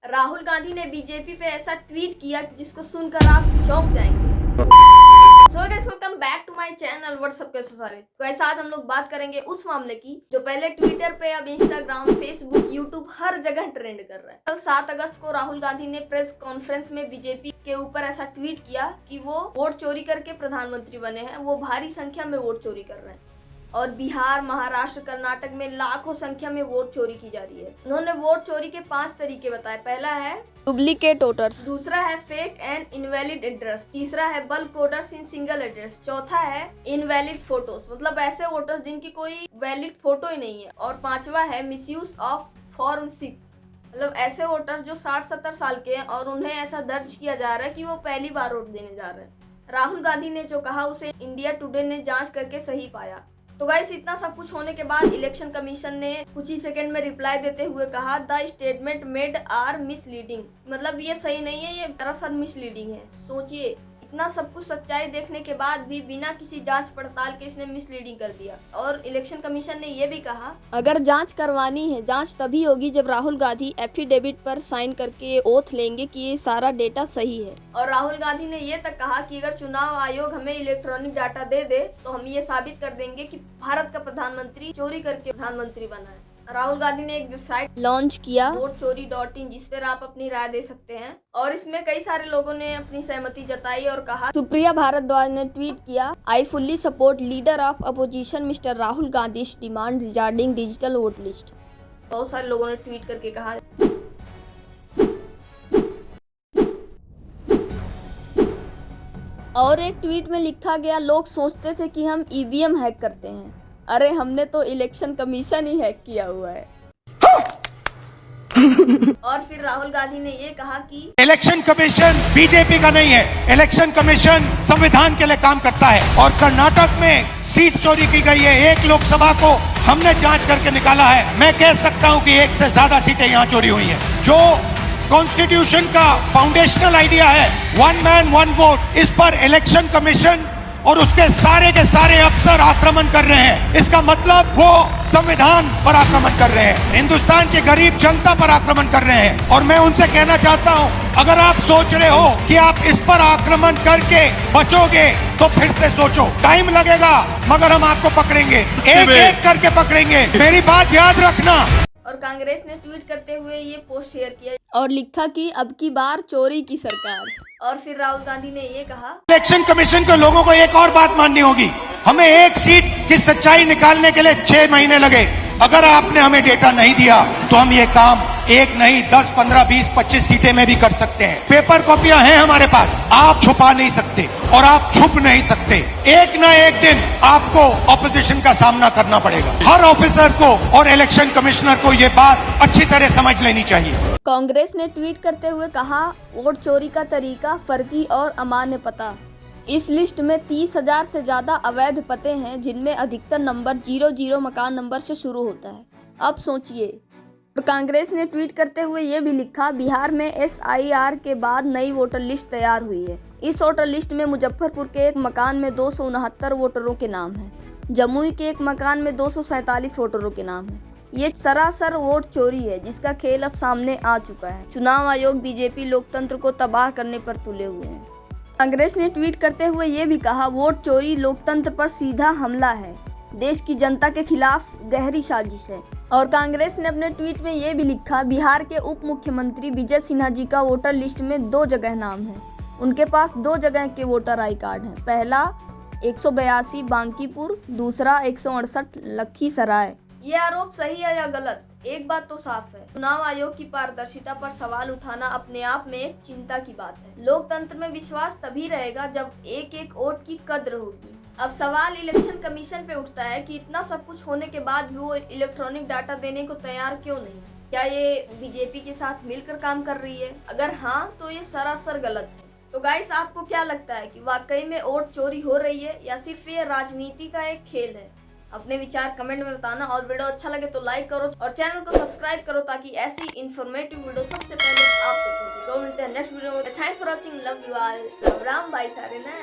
राहुल गांधी ने बीजेपी पे ऐसा ट्वीट किया जिसको सुनकर आप चौंक जाएंगे। So guys, welcome back to my channel. What's up कैसे सारे। तो ऐसा आज हम लोग बात करेंगे उस मामले की जो पहले ट्विटर पे, अब इंस्टाग्राम, फेसबुक, यूट्यूब हर जगह ट्रेंड कर रहा है। कल 7 अगस्त को राहुल गांधी ने प्रेस कॉन्फ्रेंस में बीजेपी के ऊपर ऐसा ट्वीट किया कि वो वोट चोरी करके प्रधानमंत्री बने हैं, वो भारी संख्या में वोट चोरी कर रहे हैं और बिहार, महाराष्ट्र, कर्नाटक में लाखों संख्या में वोट चोरी की जा रही है। उन्होंने वोट चोरी के 5 तरीके बताए। पहला है डुप्लीकेट वोटर्स, दूसरा है फेक एंड इनवैलिड एड्रेस, तीसरा है bulk voters in single address, चौथा है इनवैलिड फोटोज, मतलब ऐसे वोटर्स जिनकी कोई वैलिड फोटो ही नहीं है, और पांचवा है मिसयूज ऑफ फॉर्म 6, मतलब ऐसे वोटर्स जो 60-70 साल के हैं और उन्हें ऐसा दर्ज किया जा रहा है कि वो पहली बार वोट देने जा रहे हैं। राहुल गांधी ने जो कहा उसे इंडिया टुडे ने जांच करके सही पाया। तो गाइस, इतना सब कुछ होने के बाद इलेक्शन कमीशन ने कुछ ही सेकंड में रिप्लाई देते हुए कहा, the statement made are misleading, मतलब ये सही नहीं है, ये दरअसल मिसलीडिंग है। सोचिए, इतना सब कुछ सच्चाई देखने के बाद भी बिना किसी जांच पड़ताल के इसने मिसलीडिंग कर दिया। और इलेक्शन कमीशन ने ये भी कहा, अगर जांच करवानी है, जांच तभी होगी जब राहुल गांधी एफिडेविट पर साइन करके ओथ लेंगे कि ये सारा डेटा सही है। और राहुल गांधी ने ये तक कहा कि अगर चुनाव आयोग हमें इलेक्ट्रॉनिक डाटा दे दे तो हम ये साबित कर देंगे कि भारत का प्रधानमंत्री चोरी करके प्रधानमंत्री बना है। राहुल गांधी ने एक वेबसाइट लॉन्च किया, वोटचोरी.in, जिस पर आप अपनी राय दे सकते हैं। और इसमें कई सारे लोगों ने अपनी सहमति जताई और कहा, सुप्रिया भारद्वाज ने ट्वीट किया, I fully support leader of opposition mister Rahul Gandhi demand regarding digital vote list. बहुत सारे लोगों ने ट्वीट करके कहा। और एक ट्वीट में लिखा गया, लोग सोचते थे कि हम ईवीएम हैक करते हैं, अरे हमने तो इलेक्शन कमीशन ही हैक किया हुआ है। और फिर राहुल गांधी ने ये कहा कि इलेक्शन कमीशन बीजेपी का नहीं है, इलेक्शन कमीशन संविधान के लिए काम करता है। और कर्नाटक में सीट चोरी की गई है, एक लोकसभा को हमने जांच करके निकाला है। मैं कह सकता हूं कि 1 से ज्यादा सीटें यहां चोरी हुई हैं। जो कॉन्स्टिट्यूशन का फाउंडेशनल आइडिया है, 1 मैन 1 वोट, इस पर इलेक्शन कमीशन और उसके सारे के सारे अफसर आक्रमण कर रहे हैं। इसका मतलब वो संविधान पर आक्रमण कर रहे हैं, हिंदुस्तान के गरीब जनता पर आक्रमण कर रहे हैं। और मैं उनसे कहना चाहता हूं, अगर आप सोच रहे हो कि आप इस पर आक्रमण करके बचोगे तो फिर से सोचो, टाइम लगेगा मगर हम आपको पकड़ेंगे, एक एक करके पकड़ेंगे, मेरी बात याद रखना। और कांग्रेस ने ट्वीट करते हुए ये पोस्ट शेयर किया और लिखा कि अब की बार चोरी की सरकार। और फिर राहुल गांधी ने ये कहा, इलेक्शन कमीशन के लोगों को एक और बात माननी होगी, हमें एक सीट की सच्चाई निकालने के लिए 6 महीने लगे। अगर आपने हमें डेटा नहीं दिया तो हम ये काम 1 नहीं 10, 15, 20, 25 सीटें में भी कर सकते हैं। पेपर कॉपियां हैं हमारे पास, आप छुपा नहीं सकते और आप छुप नहीं सकते। एक ना एक दिन आपको ऑपोजिशन का सामना करना पड़ेगा। हर ऑफिसर को और इलेक्शन कमिश्नर को ये बात अच्छी तरह समझ लेनी चाहिए। कांग्रेस ने ट्वीट करते हुए कहा, वोट चोरी का तरीका फर्जी और अमान्य पता। इस लिस्ट में 30,000 से ज्यादा अवैध पते हैं, जिनमें अधिकतर नंबर 00 मकान नंबर से शुरू होता है। अब सोचिए। और कांग्रेस ने ट्वीट करते हुए ये भी लिखा, बिहार में SIR के बाद नई वोटर लिस्ट तैयार हुई है। इस वोटर लिस्ट में मुजफ्फरपुर के एक मकान में 269 वोटरों के नाम हैं, जमुई के एक मकान में 247 वोटरों के नाम हैं। ये सरासर वोट चोरी है, जिसका खेल अब सामने आ चुका है। चुनाव आयोग बीजेपी लोकतंत्र को तबाह करने पर तुले हुए हैं। कांग्रेस ने ट्वीट करते हुए ये भी कहा, वोट चोरी लोकतंत्र पर सीधा हमला है, देश की जनता के खिलाफ गहरी साजिश है। और कांग्रेस ने अपने ट्वीट में ये भी लिखा, बिहार के उप मुख्यमंत्री विजय सिन्हा जी का वोटर लिस्ट में 2 जगह नाम है। उनके पास 2 जगह के वोटर आई कार्ड हैं। पहला 182 बांकीपुर, दूसरा 168 लखीसराय। ये आरोप सही है या गलत? एक बात तो साफ है, चुनाव आयोग की पारदर्शिता पर सवाल उठाना अपने आप में एक चिंता की बात है। लोकतंत्र में विश्वास तभी रहेगा जब एक एक वोट की कद्र होगी। अब सवाल इलेक्शन कमीशन पे उठता है कि इतना सब कुछ होने के बाद भी वो इलेक्ट्रॉनिक डाटा देने को तैयार क्यों नहीं? क्या ये बीजेपी के साथ मिलकर काम कर रही है? अगर हाँ, तो ये सरासर गलत है। तो गाइस, आपको क्या लगता है कि वाकई में वोट चोरी हो रही है या सिर्फ ये राजनीति का एक खेल है? अपने विचार कमेंट में बताना। और वीडियो अच्छा लगे तो लाइक करो और चैनल को सब्सक्राइब करो ताकि ऐसी इन्फॉर्मेटिव वीडियो सबसे पहले आप तक पहुंचे। तो मिलते हैं नेक्स्ट वीडियो में। Thanks for watching, love you all, Ram Ram, bye सारे ना।